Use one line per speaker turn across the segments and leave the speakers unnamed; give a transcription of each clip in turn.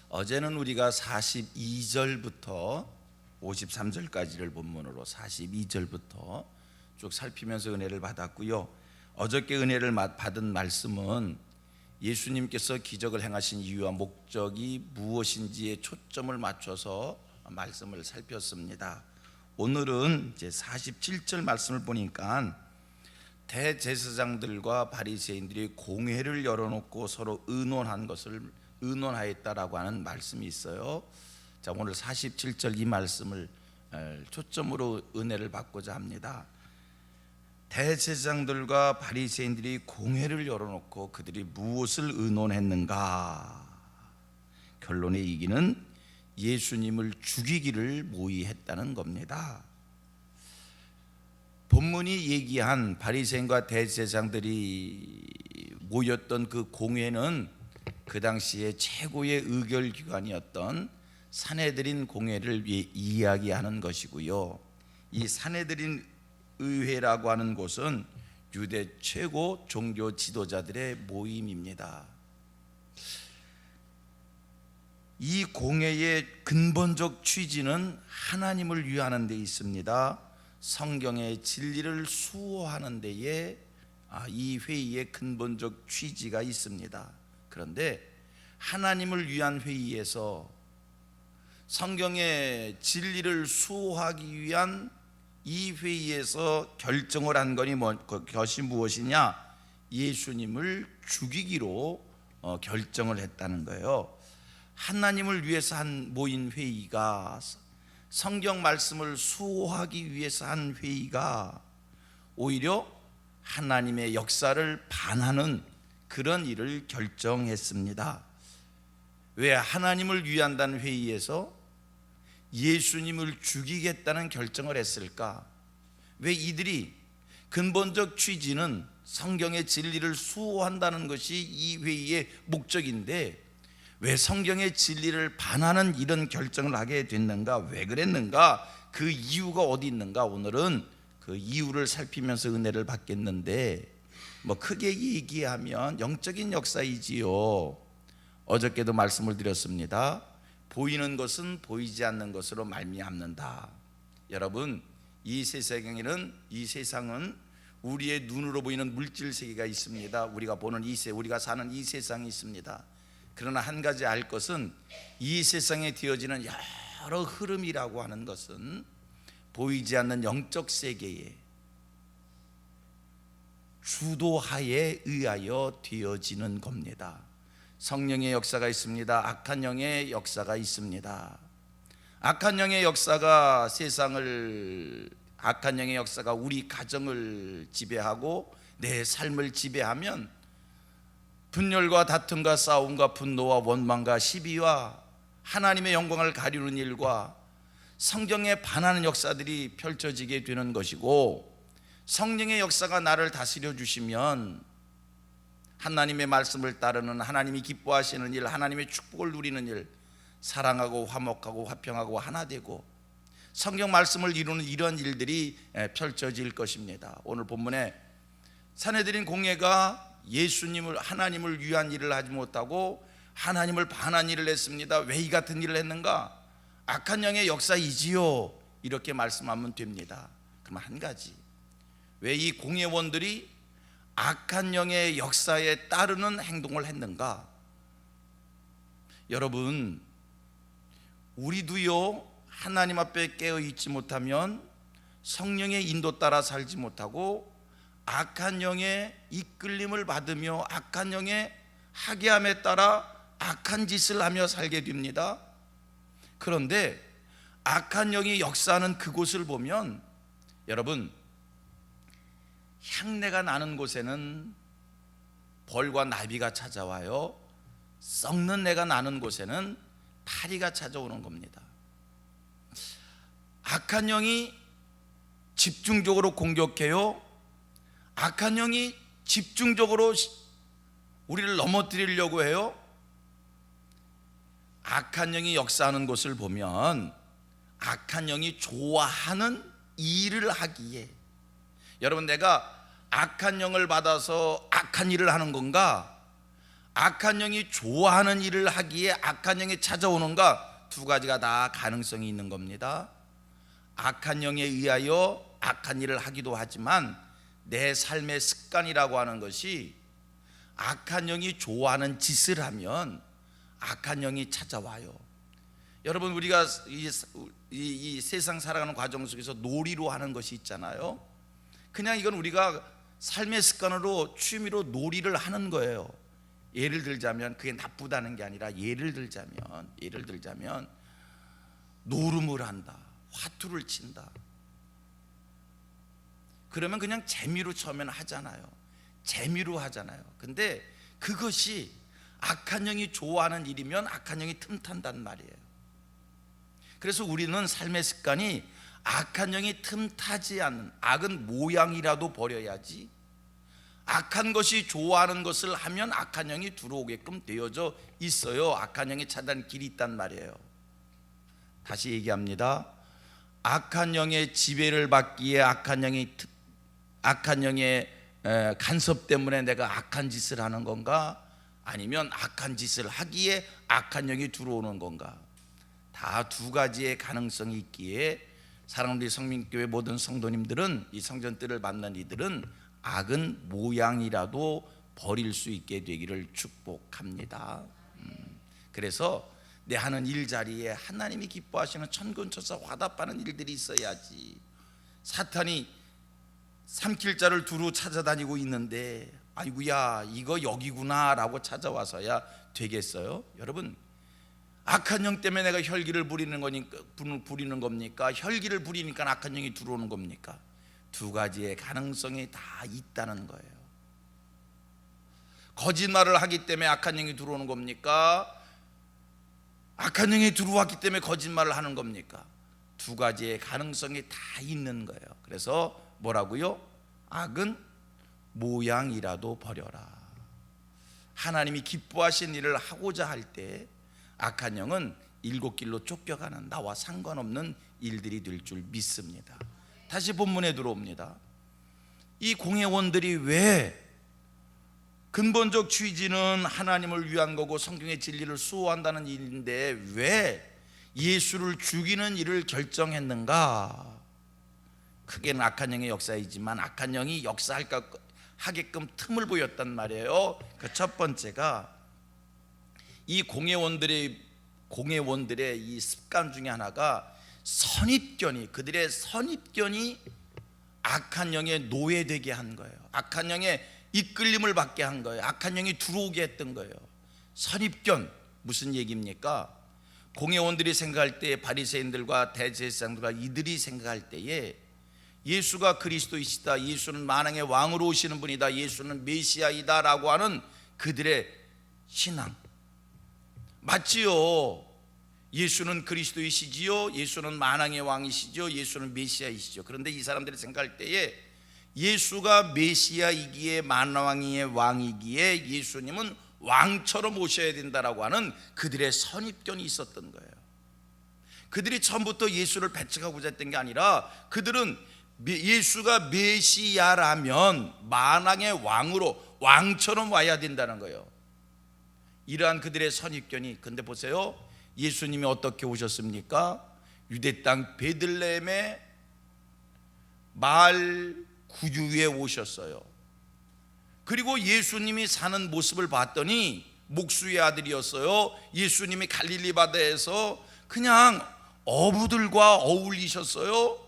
어제는 우리가 42절부터 53절까지를 본문으로 42절부터 쭉 살피면서 은혜를 받았고요. 어저께 은혜를 받은 말씀은 예수님께서 기적을 행하신 이유와 목적이 무엇인지에 초점을 맞춰서 말씀을 살폈습니다. 오늘은 이제 47절 말씀을 보니까 대제사장들과 바리새인들이 공회를 열어놓고 서로 의논하였다라고 하는 말씀이 있어요. 자, 오늘 47절 이 말씀을 초점으로 은혜를 받고자 합니다. 대제사장들과 바리새인들이 공회를 열어놓고 그들이 무엇을 의논했는가? 결론의 이기는 예수님을 죽이기를 모의했다는 겁니다. 본문이 얘기한 바리새인과 대제사장들이 모였던 그 공회는 그 당시에 최고의 의결기관이었던 산헤드린 공회를 이야기하는 것이고요. 이 산헤드린 의회라고 하는 곳은 유대 최고 종교 지도자들의 모임입니다. 이 공회의 근본적 취지는 하나님을 위하는 데 있습니다. 성경의 진리를 수호하는 데에 이 회의의 근본적 취지가 있습니다. 그런데 하나님을 위한 회의에서 성경의 진리를 수호하기 위한 이 회의에서 결정을 한 것이 무엇이냐? 예수님을 죽이기로 결정을 했다는 거예요. 하나님을 위해서 모인 회의가, 성경 말씀을 수호하기 위해서 한 회의가 오히려 하나님의 역사를 반하는 그런 일을 결정했습니다. 왜 하나님을 위한다는 회의에서 예수님을 죽이겠다는 결정을 했을까? 왜 이들이 근본적 취지는 성경의 진리를 수호한다는 것이 이 회의의 목적인데 왜 성경의 진리를 반하는 이런 결정을 하게 됐는가? 왜 그랬는가? 그 이유가 어디 있는가? 오늘은 그 이유를 살피면서 은혜를 받겠는데, 크게 얘기하면 영적인 역사이지요. 어저께도 말씀을 드렸습니다. 보이는 것은 보이지 않는 것으로 말미암는다. 여러분, 이 세상은 우리의 눈으로 보이는 물질 세계가 있습니다. 우리가 사는 이 세상이 있습니다. 그러나 한 가지 알 것은 이 세상에 되어지는 여러 흐름이라고 하는 것은 보이지 않는 영적 세계의 주도하에 의하여 되어지는 겁니다. 성령의 역사가 있습니다. 악한 영의 역사가 있습니다. 악한 영의 역사가 악한 영의 역사가 우리 가정을 지배하고 내 삶을 지배하면 분열과 다툼과 싸움과 분노와 원망과 시비와 하나님의 영광을 가리는 일과 성경에 반하는 역사들이 펼쳐지게 되는 것이고, 성령의 역사가 나를 다스려 주시면 하나님의 말씀을 따르는, 하나님이 기뻐하시는 일, 하나님의 축복을 누리는 일, 사랑하고 화목하고 화평하고 하나 되고 성경 말씀을 이루는 이런 일들이 펼쳐질 것입니다. 오늘 본문에 산헤드린 공회가 하나님을 위한 일을 하지 못하고 하나님을 반한 일을 했습니다. 왜 이 같은 일을 했는가? 악한 영의 역사이지요. 이렇게 말씀하면 됩니다. 그럼 한 가지, 왜 이 공회원들이 악한 영의 역사에 따르는 행동을 했는가? 여러분, 우리도요, 하나님 앞에 깨어 있지 못하면 성령의 인도 따라 살지 못하고 악한 영의 이끌림을 받으며 악한 영의 하게함에 따라 악한 짓을 하며 살게 됩니다. 그런데 악한 영이 역사하는 그곳을 보면, 여러분, 향내가 나는 곳에는 벌과 나비가 찾아와요. 썩는 내가 나는 곳에는 파리가 찾아오는 겁니다. 악한 영이 집중적으로 공격해요. 악한 영이 집중적으로 우리를 넘어뜨리려고 해요. 악한 영이 역사하는 곳을 보면 악한 영이 좋아하는 일을 하기에, 여러분, 내가 악한 영을 받아서 악한 일을 하는 건가? 악한 영이 좋아하는 일을 하기에 악한 영이 찾아오는가? 두 가지가 다 가능성이 있는 겁니다. 악한 영에 의하여 악한 일을 하기도 하지만 내 삶의 습관이라고 하는 것이 악한 영이 좋아하는 짓을 하면 악한 영이 찾아와요. 여러분, 우리가 이 세상 살아가는 과정 속에서 놀이로 하는 것이 있잖아요. 그냥 이건 우리가 삶의 습관으로 취미로 놀이를 하는 거예요. 예를 들자면, 그게 나쁘다는 게 아니라 예를 들자면 노름을 한다, 화투를 친다. 그러면 그냥 재미로 처음에는 하잖아요. 재미로 하잖아요. 근데 그것이 악한 영이 좋아하는 일이면 악한 영이 틈탄단 말이에요. 그래서 우리는 삶의 습관이 악한 영이 틈타지 않는 악은 모양이라도 버려야지, 악한 것이 좋아하는 것을 하면 악한 영이 들어오게끔 되어져 있어요. 악한 영이 차단 길이 있단 말이에요. 다시 얘기합니다. 악한 영의 지배를 받기에 악한 영의 간섭 때문에 내가 악한 짓을 하는 건가? 아니면 악한 짓을 하기에 악한 영이 들어오는 건가? 다 두 가지의 가능성이 있기에 사랑하는 우리 성민교회 모든 성도님들은, 이 성전뜰을 만난 이들은 악은 모양이라도 버릴 수 있게 되기를 축복합니다. 그래서 내 하는 일자리에 하나님이 기뻐하시는 천근천사 화답하는 일들이 있어야지. 사탄이 삼킬자를 두루 찾아다니고 있는데 아이고야 이거 여기구나 라고 찾아와서야 되겠어요? 여러분, 악한 영 때문에 내가 혈기를 부리는 겁니까? 혈기를 부리니까 악한 영이 들어오는 겁니까? 두 가지의 가능성이 다 있다는 거예요. 거짓말을 하기 때문에 악한 영이 들어오는 겁니까? 악한 영이 들어왔기 때문에 거짓말을 하는 겁니까? 두 가지의 가능성이 다 있는 거예요. 그래서 뭐라고요? 악은 모양이라도 버려라. 하나님이 기뻐하신 일을 하고자 할 때 악한 영은 일곱 길로 쫓겨가는 나와 상관없는 일들이 될 줄 믿습니다. 다시 본문에 들어옵니다. 이 공회원들이 왜, 근본적 취지는 하나님을 위한 거고 성경의 진리를 수호한다는 일인데 왜 예수를 죽이는 일을 결정했는가? 크게는 악한 영의 역사이지만 악한 영이 역사하게끔 틈을 보였단 말이에요. 그 첫 번째가 이 공회원들의 이 습관 중에 하나가 그들의 선입견이 악한 영에 노예되게 한 거예요. 악한 영의 이끌림을 받게 한 거예요. 악한 영이 들어오게 했던 거예요. 선입견, 무슨 얘기입니까? 공회원들이 생각할 때, 바리새인들과 대제사장들과 이들이 생각할 때에 예수가 그리스도이시다, 예수는 만왕의 왕으로 오시는 분이다, 예수는 메시아이다 라고 하는 그들의 신앙, 맞지요? 예수는 그리스도이시지요, 예수는 만왕의 왕이시죠, 예수는 메시아이시죠. 그런데 이 사람들이 생각할 때에 예수가 메시아이기에 만왕의 왕이기에 예수님은 왕처럼 오셔야 된다라고 하는 그들의 선입견이 있었던 거예요. 그들이 처음부터 예수를 배척하고자 했던 게 아니라 그들은 예수가 메시아라면 만왕의 왕처럼 와야 된다는 거예요. 이러한 그들의 선입견이, 근데 보세요, 예수님이 어떻게 오셨습니까? 유대 땅 베들레헴의 마을 구유에 오셨어요. 그리고 예수님이 사는 모습을 봤더니 목수의 아들이었어요. 예수님이 갈릴리 바다에서 그냥 어부들과 어울리셨어요.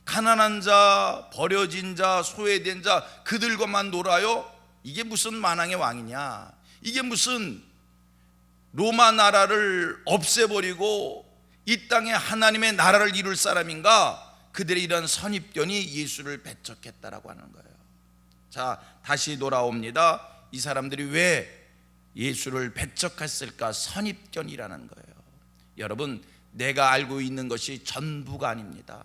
가난한 자, 버려진 자, 소외된 자, 그들과만 놀아요. 이게 무슨 만왕의 왕이냐? 이게 무슨 로마 나라를 없애버리고 이 땅에 하나님의 나라를 이룰 사람인가? 그들의 이런 선입견이 예수를 배척했다라고 하는 거예요. 자, 다시 돌아옵니다. 이 사람들이 왜 예수를 배척했을까? 선입견이라는 거예요. 여러분, 내가 알고 있는 것이 전부가 아닙니다.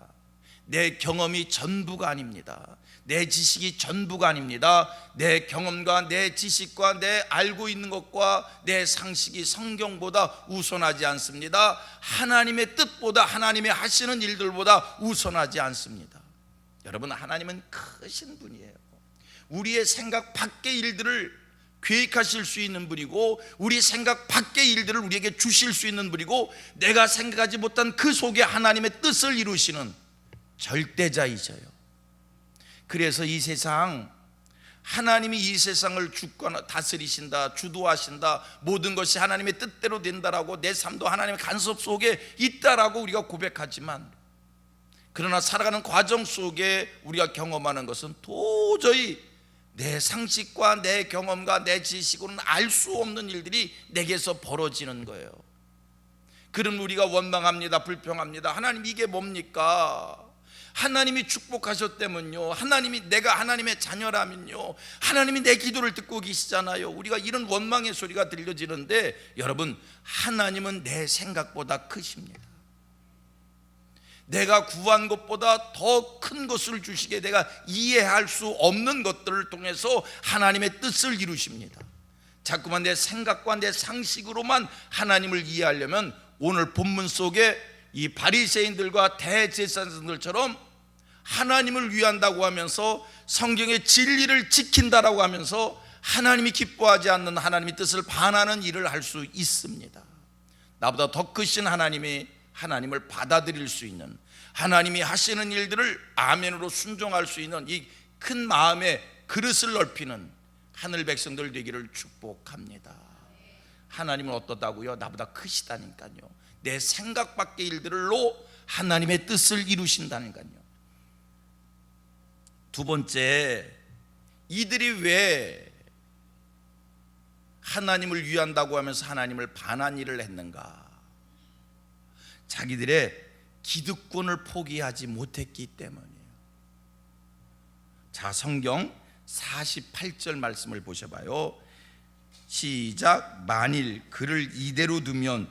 내 경험이 전부가 아닙니다. 내 지식이 전부가 아닙니다. 내 경험과 내 지식과 내 알고 있는 것과 내 상식이 성경보다 우선하지 않습니다. 하나님의 뜻보다, 하나님의 하시는 일들보다 우선하지 않습니다. 여러분, 하나님은 크신 분이에요. 우리의 생각 밖의 일들을 계획하실 수 있는 분이고 우리 생각 밖의 일들을 우리에게 주실 수 있는 분이고 내가 생각하지 못한 그 속에 하나님의 뜻을 이루시는 절대자이셔요. 그래서 이 세상, 하나님이 이 세상을 주권 다스리신다, 주도하신다, 모든 것이 하나님의 뜻대로 된다라고, 내 삶도 하나님의 간섭 속에 있다라고 우리가 고백하지만, 그러나 살아가는 과정 속에 우리가 경험하는 것은 도저히 내 상식과 내 경험과 내 지식으로는 알 수 없는 일들이 내게서 벌어지는 거예요. 그럼 우리가 원망합니다, 불평합니다. 하나님 이게 뭡니까? 하나님이 축복하셨다면요, 하나님이, 내가 하나님의 자녀라면요, 하나님이 내 기도를 듣고 계시잖아요. 우리가 이런 원망의 소리가 들려지는데, 여러분, 하나님은 내 생각보다 크십니다. 내가 구한 것보다 더 큰 것을 주시게, 내가 이해할 수 없는 것들을 통해서 하나님의 뜻을 이루십니다. 자꾸만 내 생각과 내 상식으로만 하나님을 이해하려면, 오늘 본문 속에 이 바리새인들과 대제사장들처럼 하나님을 위한다고 하면서 성경의 진리를 지킨다라고 하면서 하나님이 기뻐하지 않는 하나님의 뜻을 반하는 일을 할 수 있습니다. 나보다 더 크신 하나님을 받아들일 수 있는, 하나님이 하시는 일들을 아멘으로 순종할 수 있는 이 큰 마음의 그릇을 넓히는 하늘 백성들 되기를 축복합니다. 하나님은 어떻다고요? 나보다 크시다니까요. 내 생각 밖의 일들로 하나님의 뜻을 이루신다니까요. 두 번째, 이들이 왜 하나님을 위한다고 하면서 하나님을 반한 일을 했는가? 자기들의 기득권을 포기하지 못했기 때문이에요. 자, 성경 48절 말씀을 보셔봐요. 시작. 만일 그를 이대로 두면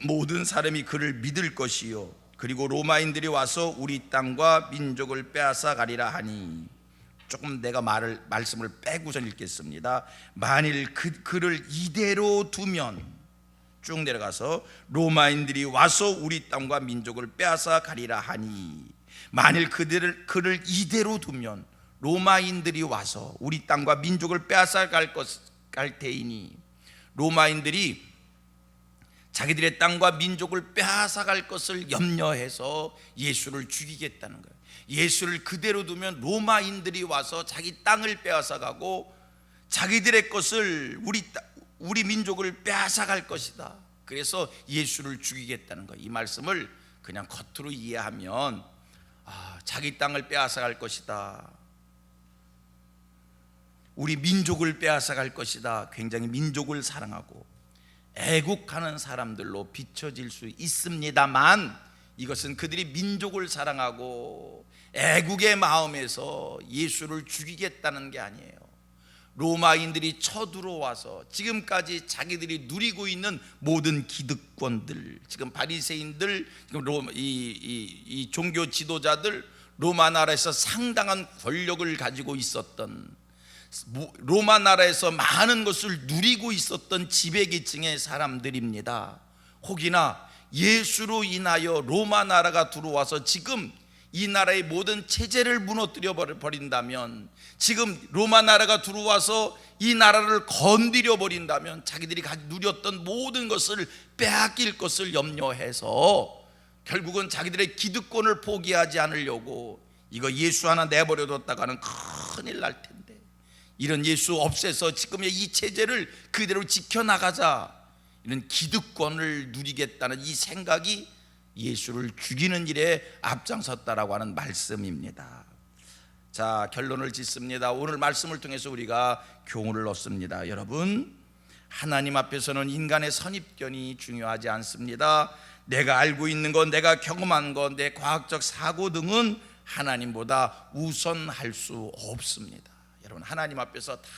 모든 사람이 그를 믿을 것이요, 그리고 로마인들이 와서 우리 땅과 민족을 빼앗아 가리라 하니. 조금 내가 말씀을 빼고선 읽겠습니다. 만일 그를 이대로 두면, 쭉 내려가서 로마인들이 와서 우리 땅과 민족을 빼앗아 가리라 하니. 만일 그를 이대로 두면 로마인들이 와서 우리 땅과 민족을 빼앗아 갈 테이니. 로마인들이 자기들의 땅과 민족을 빼앗아 갈 것을 염려해서 예수를 죽이겠다는 거예요. 예수를 그대로 두면 로마인들이 와서 자기 땅을 빼앗아 가고 자기들의 것을, 우리 민족을 빼앗아 갈 것이다. 그래서 예수를 죽이겠다는 거예요. 이 말씀을 그냥 겉으로 이해하면 자기 땅을 빼앗아 갈 것이다, 우리 민족을 빼앗아 갈 것이다, 굉장히 민족을 사랑하고 애국하는 사람들로 비춰질 수 있습니다만, 이것은 그들이 민족을 사랑하고 애국의 마음에서 예수를 죽이겠다는 게 아니에요. 로마인들이 쳐들어와서 지금까지 자기들이 누리고 있는 모든 기득권들, 지금 바리새인들, 지금 이 종교 지도자들, 로마 나라에서 상당한 권력을 가지고 있었던, 로마 나라에서 많은 것을 누리고 있었던 지배계층의 사람들입니다. 혹이나 예수로 인하여 로마 나라가 들어와서 지금 이 나라의 모든 체제를 무너뜨려 버린다면, 지금 로마 나라가 들어와서 이 나라를 건드려 버린다면, 자기들이 누렸던 모든 것을 빼앗길 것을 염려해서 결국은 자기들의 기득권을 포기하지 않으려고, 이거 예수 하나 내버려뒀다가는 큰일 날 텐데, 이런 예수 없애서 지금의 이 체제를 그대로 지켜나가자, 이런 기득권을 누리겠다는 이 생각이 예수를 죽이는 일에 앞장섰다라고 하는 말씀입니다. 자, 결론을 짓습니다. 오늘 말씀을 통해서 우리가 교훈을 얻습니다. 여러분, 하나님 앞에서는 인간의 선입견이 중요하지 않습니다. 내가 알고 있는 것, 내가 경험한 것, 내 과학적 사고 등은 하나님보다 우선할 수 없습니다. 여러분, 하나님 앞에서 다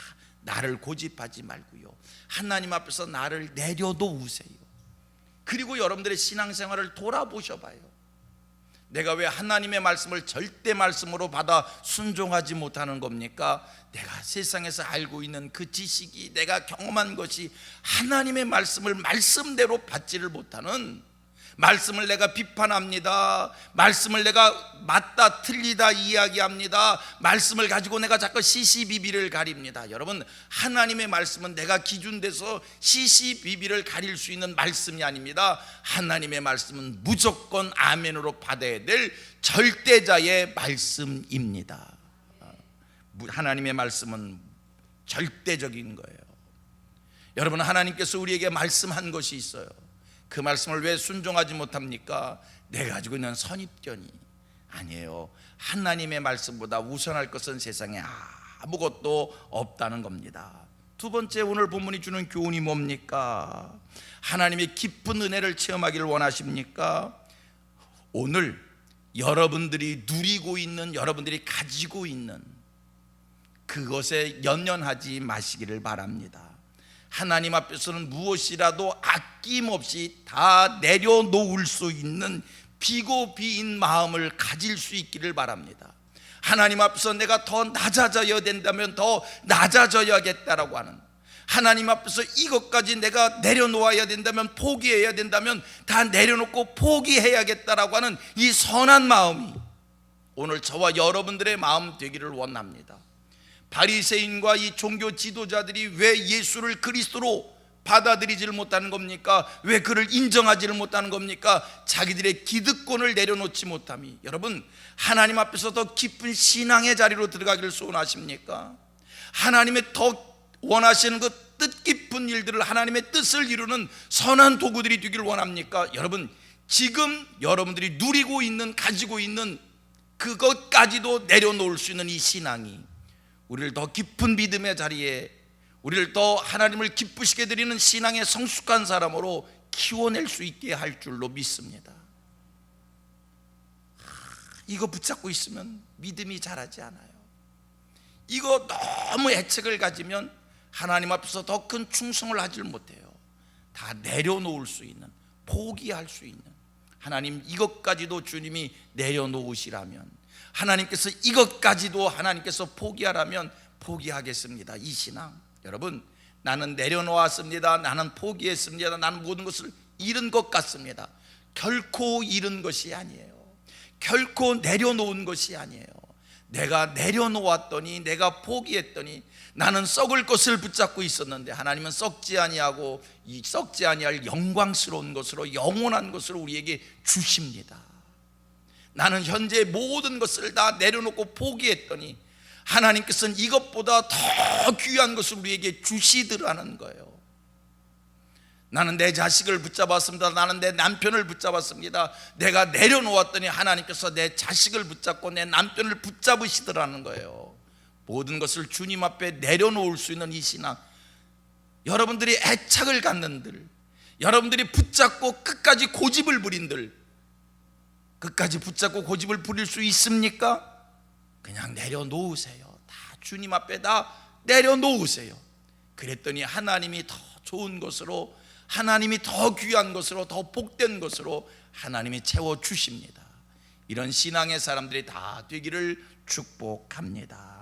나를 고집하지 말고요, 하나님 앞에서 나를 내려놓으세요. 그리고 여러분들의 신앙생활을 돌아보셔봐요. 내가 왜 하나님의 말씀을 절대 말씀으로 받아 순종하지 못하는 겁니까? 내가 세상에서 알고 있는 그 지식이, 내가 경험한 것이 하나님의 말씀을 말씀대로 받지를 못하는, 말씀을 내가 비판합니다. 말씀을 내가 맞다 틀리다 이야기합니다. 말씀을 가지고 내가 자꾸 시시비비를 가립니다. 여러분, 하나님의 말씀은 내가 기준돼서 시시비비를 가릴 수 있는 말씀이 아닙니다. 하나님의 말씀은 무조건 아멘으로 받아야 될 절대자의 말씀입니다. 하나님의 말씀은 절대적인 거예요. 여러분, 하나님께서 우리에게 말씀한 것이 있어요. 그 말씀을 왜 순종하지 못합니까? 내가 가지고 있는 선입견이 아니에요. 하나님의 말씀보다 우선할 것은 세상에 아무것도 없다는 겁니다. 두 번째, 오늘 본문이 주는 교훈이 뭡니까? 하나님의 깊은 은혜를 체험하기를 원하십니까? 오늘 여러분들이 누리고 있는, 여러분들이 가지고 있는 그것에 연연하지 마시기를 바랍니다. 하나님 앞에서는 무엇이라도 아낌없이 다 내려놓을 수 있는 비고비인 마음을 가질 수 있기를 바랍니다. 하나님 앞에서 내가 더 낮아져야 된다면 더 낮아져야겠다라고 하는, 하나님 앞에서 이것까지 내가 내려놓아야 된다면, 포기해야 된다면 다 내려놓고 포기해야겠다라고 하는 이 선한 마음이 오늘 저와 여러분들의 마음 되기를 원합니다. 바리새인과 이 종교 지도자들이 왜 예수를 그리스도로 받아들이지를 못하는 겁니까? 왜 그를 인정하지를 못하는 겁니까? 자기들의 기득권을 내려놓지 못함이. 여러분, 하나님 앞에서 더 깊은 신앙의 자리로 들어가기를 소원하십니까? 하나님의 더 원하시는 그 뜻깊은 일들을, 하나님의 뜻을 이루는 선한 도구들이 되기를 원합니까? 여러분, 지금 여러분들이 누리고 있는, 가지고 있는 그것까지도 내려놓을 수 있는 이 신앙이 우리를 더 깊은 믿음의 자리에, 우리를 더 하나님을 기쁘시게 드리는 신앙의 성숙한 사람으로 키워낼 수 있게 할 줄로 믿습니다. 이거 붙잡고 있으면 믿음이 자라지 않아요. 이거 너무 애착을 가지면 하나님 앞에서 더 큰 충성을 하질 못해요. 다 내려놓을 수 있는, 포기할 수 있는, 하나님 이것까지도 주님이 내려놓으시라면, 하나님께서 이것까지도 하나님께서 포기하라면 포기하겠습니다. 이 신앙, 여러분, 나는 내려놓았습니다, 나는 포기했습니다, 나는 모든 것을 잃은 것 같습니다. 결코 잃은 것이 아니에요. 결코 내려놓은 것이 아니에요. 내가 내려놓았더니, 내가 포기했더니 나는 썩을 것을 붙잡고 있었는데 하나님은 썩지 아니하고 이 썩지 아니할 영광스러운 것으로, 영원한 것으로 우리에게 주십니다. 나는 현재 모든 것을 다 내려놓고 포기했더니 하나님께서는 이것보다 더 귀한 것을 우리에게 주시더라는 거예요. 나는 내 자식을 붙잡았습니다. 나는 내 남편을 붙잡았습니다. 내가 내려놓았더니 하나님께서 내 자식을 붙잡고 내 남편을 붙잡으시더라는 거예요. 모든 것을 주님 앞에 내려놓을 수 있는 이 신앙, 여러분들이 애착을 갖는들, 여러분들이 붙잡고 끝까지 고집을 부린들, 끝까지 붙잡고 고집을 부릴 수 있습니까? 그냥 내려놓으세요. 다 주님 앞에 다 내려놓으세요. 그랬더니 하나님이 더 좋은 것으로, 하나님이 더 귀한 것으로, 더 복된 것으로 하나님이 채워주십니다. 이런 신앙의 사람들이 다 되기를 축복합니다.